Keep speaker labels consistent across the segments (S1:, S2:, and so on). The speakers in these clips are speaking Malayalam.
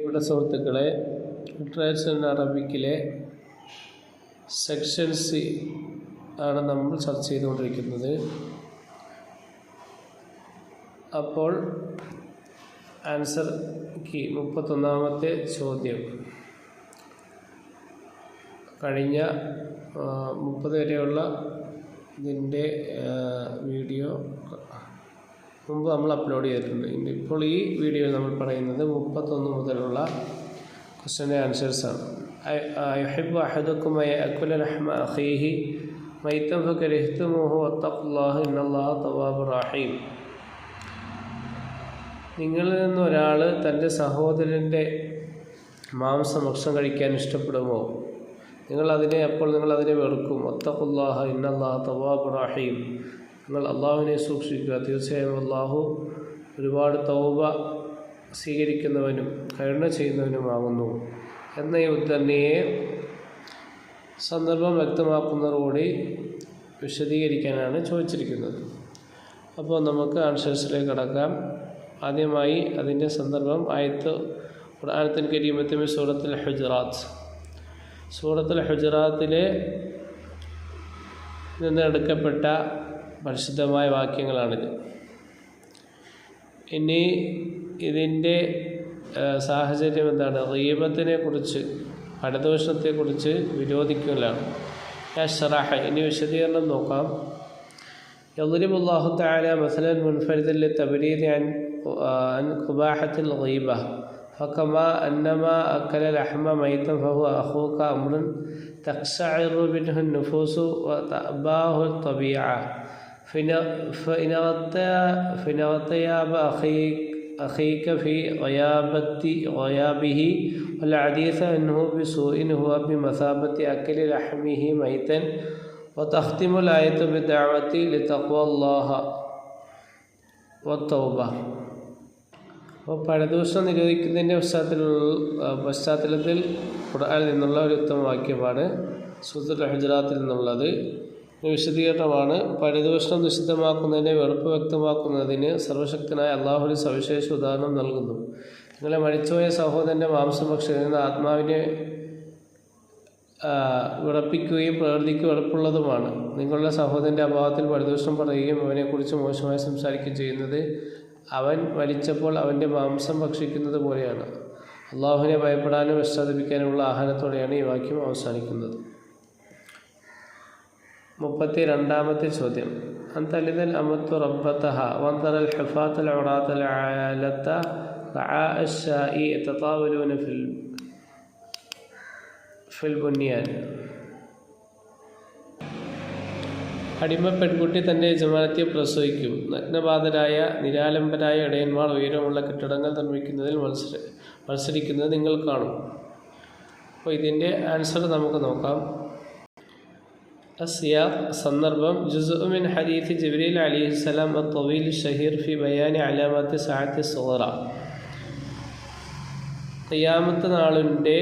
S1: പ്രിയപ്പെട്ട സുഹൃത്തുക്കളെ, ലിറ്ററേച്ചർ ഇൻ അറബിക്കിലെ സെക്ഷൻ സി ആണ് നമ്മൾ ചർച്ച ചെയ്തുകൊണ്ടിരിക്കുന്നത്. അപ്പോൾ ആൻസർ കീ 31-ാമത്തെ ചോദ്യം. കഴിഞ്ഞ 30 വരെയുള്ള ഇതിൻ്റെ വീഡിയോ മുമ്പ് നമ്മൾ അപ്ലോഡ് ചെയ്തിട്ടുണ്ട്. ഇപ്പോൾ ഈ വീഡിയോയിൽ നമ്മൾ പറയുന്നത് 31 മുതലുള്ള ക്വസ്റ്റ്യൻ്റെ ആൻസേഴ്സാണ്. യുഹിബ്ബു അഹദുക്കും യഅകുല ലഹ്മ അഖീഹി മൈതൻ ഫകരിഹ്തുമൂഹു വത്തഖുല്ലാഹ ഇന്നല്ലാഹ തവ്വാബുർ റഹീം. നിങ്ങളിൽ നിന്ന് ഒരാൾ തൻ്റെ സഹോദരൻ്റെ മാംസം ഭക്ഷണം കഴിക്കാൻ ഇഷ്ടപ്പെടുമോ? അപ്പോൾ നിങ്ങളതിനെ വെറുക്കും. വത്തഖുല്ലാഹ ഇന്നല്ലാഹ തവ്വാബുർ റഹീം. നിങ്ങൾ അള്ളാഹുവിനെ സൂക്ഷിക്കുക, തീർച്ചയായും അള്ളാഹു ഒരുപാട് തൗബ സ്വീകരിക്കുന്നവനും കരുണ ചെയ്യുന്നവനുമാകുന്നു എന്ന ഈ ഉദ്ധരണിയെ സന്ദർഭം വ്യക്തമാക്കുന്നതോടുകൂടി വിശദീകരിക്കാനാണ് ചോദിച്ചിരിക്കുന്നത്. അപ്പോൾ നമുക്ക് ആൻസേഴ്സിലേക്ക് കടക്കാം. ആദ്യമായി അതിൻ്റെ സന്ദർഭം ആയത്ത് ഖുർആനുൽ കരീമത്തിലെ സൂറത്തുൽ ഹുജറാത്ത്. സൂറത്തുൽ ഹുജറാത്തിലെ നിന്ന് എടുക്കപ്പെട്ട പരിശുദ്ധമായ വാക്യങ്ങളാണിത്. ഇനി ഇതിൻ്റെ സാഹചര്യം എന്താണ്? ഗീബത്തിനെ കുറിച്ച്, പരദൂഷണത്തെക്കുറിച്ച് വിരോധിക്കലാണ്. യശ്റഹ്, ഇനി വിശദീകരണം നോക്കാം. യദ്രിബുല്ലാഹു തആല മസലൻ മുൻഫരിദൻ ലിതബ്രീദി അൻ ഖുബാഹത്തിൽ ഗീബ ഫകമാ അന്നമാ അക്കല ലഹ്മ മൈതൻ ഫഹുവ അഖൂക അംറുൻ തഖ്ശഇറു മിൻഹു നുഫൂസു വതഅബാഹു തബീഅ فإن اغتياب أخيك في غيابه والحديث عنه بسوء هو بمثابة أكل لحمه ميتا. وتختم الآية بالدعوة لتقوى الله والتوبة. അപ്പോൾ പരദൂഷണം നിരോധിക്കുന്നതിൻ്റെ പശ്ചാത്തലത്തിൽ ഖുർആനിൽ നിന്നുള്ള ഒരു ഉത്തമ വാക്യമാണ് സൂറത്തുൽ ഹുജറാത്തിൽ നിന്നുള്ളത്. വിശദീകരണമാണ്. പരദൂഷണം നിഷിദ്ധമാക്കുന്നതിനെ വെറുപ്പ് വ്യക്തമാക്കുന്നതിന് സർവശക്തനായ അള്ളാഹു ഒരു സവിശേഷ ഉദാഹരണം നൽകുന്നു. നിങ്ങളെ മരിച്ചുപോയ സഹോദരൻ്റെ മാംസം ഭക്ഷിക്കുന്ന ആത്മാവിനെ വിറപ്പിക്കുകയും പ്രകൃതിക്ക് വെറുപ്പുള്ളതുമാണ്. നിങ്ങളുടെ സഹോദരൻ്റെ അഭാവത്തിൽ പരദൂഷണം പറയുകയും അവനെക്കുറിച്ച് മോശമായി സംസാരിക്കുകയും ചെയ്യുന്നത് അവൻ മരിച്ചപ്പോൾ അവൻ്റെ മാംസം ഭക്ഷിക്കുന്നത് പോലെയാണ്. അള്ളാഹുവിനെ ഭയപ്പെടാനും പശ്ചാത്തപിക്കാനുമുള്ള ആഹ്വാനത്തോടെയാണ് ഈ വാക്യം അവസാനിക്കുന്നത്. 32-ാമത്തെ ചോദ്യം. അന്തലിദൽ അമത്തു റബ്ബതഹ വന്തറൽ ഹുഫാത്തൽ ഉറാത്തൽ ആലത റആ അശ്ശാഇ യതതാവലൂന ഫിൽ ബുനിയാൻ. അടിമ പെൺകുട്ടി തൻ്റെ യജമാനത്തെ പ്രസവിക്കും. നഗ്നപാതരായ നിരാലംബരായ ഇടയന്മാർ ഉയരമുള്ള കെട്ടിടങ്ങൾ നിർമ്മിക്കുന്നതിൽ മത്സരിക്കുന്നത് നിങ്ങൾ കാണും. അപ്പോൾ ഇതിൻ്റെ ആൻസർ നമുക്ക് നോക്കാം. അസിയാഖ്, സന്ദർഭം ജുസ്ഉ മിൻ ഹദീസ് ജിബ്രീൽ അലൈഹിസ്സലാം അത്വീൽ ഷഹീർ ഫി ബയാനി അലാമത്തി സഅത്തി സുഗ്റ. ഖിയാമത്ത് നാളിൻ്റെ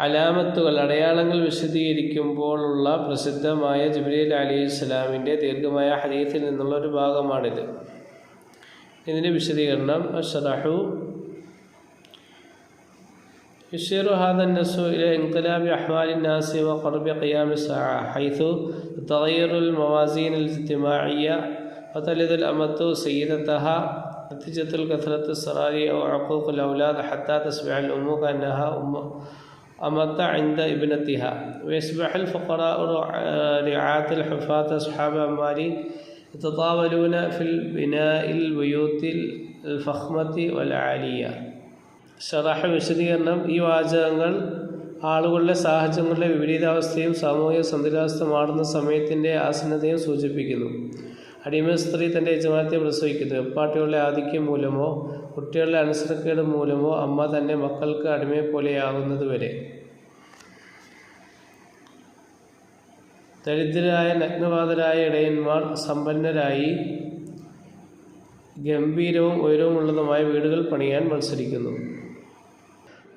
S1: അലാമത്തുകൾ, അടയാളങ്ങൾ വിശദീകരിക്കുമ്പോഴുള്ള പ്രസിദ്ധമായ ജിബ്രീൽ അലൈഹിസ്സലാമിൻ്റെ ദീർഘമായ ഹദീസിൽ നിന്നുള്ള ഒരു ഭാഗമാണിത്. ഇതിൻ്റെ വിശദീകരണം അശ്റഹു يشير هذا النص إلى انقلاب أحوال الناس وقرب قيام الساعة حيث تغير الموازين الاجتماعية وتلد الأمة سيدتها نتيجة الكثرة السرار أو عقوق الأولاد حتى تصبح الأم كأنها أمت عند ابنتها ويصبح الفقراء رعاة الحفاة أصحاب أموال يتطاولون في البناء البيوت الفخمة والعالية. ഷറഹ്, വിശദീകരണം. ഈ വാചകങ്ങൾ ആളുകളുടെ സാഹചര്യങ്ങളുടെ വിപരീതാവസ്ഥയും സാമൂഹിക സന്തുലിതാവസ്ഥ മാറുന്ന സമയത്തിൻ്റെ ആസന്നതയും സൂചിപ്പിക്കുന്നു. അടിമ സ്ത്രീ തൻ്റെ യജമാനത്തെ പ്രസവിക്കുന്നു. വെപ്പാട്ടികളുടെ ആധിക്യം മൂലമോ കുട്ടികളുടെ അനുസരണക്കേട് മൂലമോ അമ്മ തന്നെ മക്കൾക്ക് അടിമയെപ്പോലെയാകുന്നത് വരെ. ദരിദ്രരായ നഗ്നപാതരായ ഇടയന്മാർ സമ്പന്നരായി ഗംഭീരവും ഉയരവുമുള്ളതുമായ വീടുകൾ പണിയാൻ മത്സരിക്കുന്നു.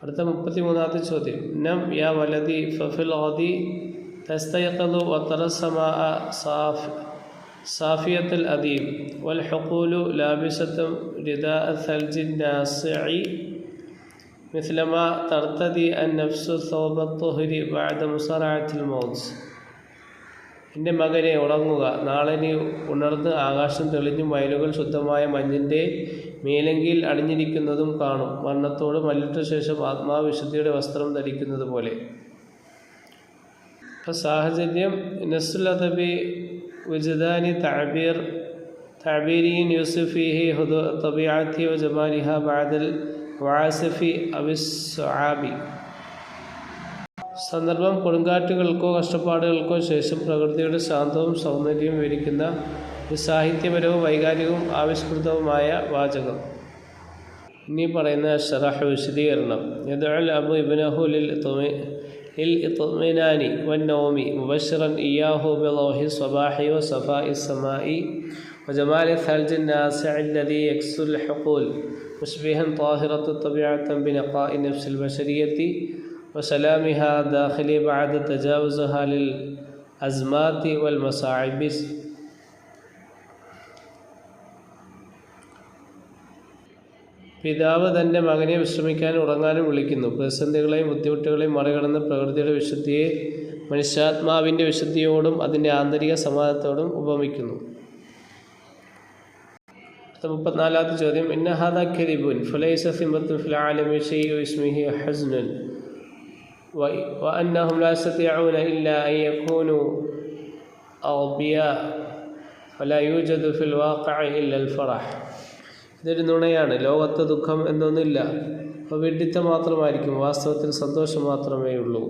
S1: അടുത്ത 33-ാമത്തെ ചോദ്യം. നം യാ വലദി ഫഫിൽ ഗദി തസ്തയഖദു വതറ സമാഅ صافية الأديب والحقول لابسة رداء الثلج الناصع مثلما ترتدي النفس ثوب الطهر بعد مصارعة الموت. എൻ്റെ മകനെ ഉറങ്ങുക, നാളെ നീ ഉണർന്ന് ആകാശം തെളിഞ്ഞും വയലുകൾ ശുദ്ധമായ മഞ്ഞിൻ്റെ മേലങ്കിയിൽ അണിഞ്ഞിരിക്കുന്നതും കാണും, മരണത്തോട് മല്ലിട്ട ശേഷം ആത്മാവിശുദ്ധിയുടെ വസ്ത്രം ധരിക്കുന്നത് പോലെ. അപ്പോൾ സാഹചര്യം നസ്സുൽ അദബി വിജ്ദാനി തഅബീരിൻ യൂസുഫിഹി ഹുദു തബിഅത്തി വ ജമാലിഹ ബഅദൽ വാസിഫി അവിസ്ആബി. സന്ദർഭം കൊടുങ്കാറ്റുകൾക്കോ കഷ്ടപ്പാടുകൾക്കോ ശേഷം പ്രകൃതിയുടെ ശാന്തവും സൗന്ദര്യവും വിവരിക്കുന്ന ഒരു സാഹിത്യപരവും വൈകാരികവും ആവിഷ്കൃതവുമായ വാചകം. ഇനി പറയുന്ന ശറഹ് വിശദീകരണം. യദ്ഉൽ അബു ഇബ്നഹു للإطمئنان والنوم مبشرا إياه بضوء الصباح وصفاء السماء وجمال الثلج الناصع الذي يكسو الحقول مشبها طاهرة طبيعة بنقاء نفس البشرية وسلامها الداخلي بعد تجاوزها للأزمات والمصاعب. പിതാവ് തൻ്റെ മകനെ വിശ്രമിക്കാനും ഉറങ്ങാനും വിളിക്കുന്നു. പ്രതിസന്ധികളെയും ബുദ്ധിമുട്ടുകളെയും മറികടന്ന് പ്രകൃതിയുടെ വിശുദ്ധിയെ മനുഷ്യാത്മാവിൻ്റെ വിശുദ്ധിയോടും അതിൻ്റെ ആന്തരിക സമാധാനത്തോടും ഉപമിക്കുന്നു. 34ാമത്തെ ചോദ്യം. ഇന്ന ഹാദാ കദിബുൻ ഫലൈസ സിമത്തുൻ ഫിൽ ആലമി ശൈഉ ഇസ്മിഹി ഹസ്നുൻ വഅന്നഹും ലാ യസ്തതിഊന ഇല്ലാ അൻ യകൂനു അഗ്ബിയാ ഫലാ യൂജദു ഫിൽ വാഖിഇ ഇല്ല അൽ ഫറഹ്. ഇതൊരു നുണയാണ്. ലോകത്ത് ദുഃഖം എന്നൊന്നില്ല, അപ്പോൾ വിഡ്ഢിത്തം മാത്രമായിരിക്കും, വാസ്തവത്തിൽ സന്തോഷം മാത്രമേ ഉള്ളൂ.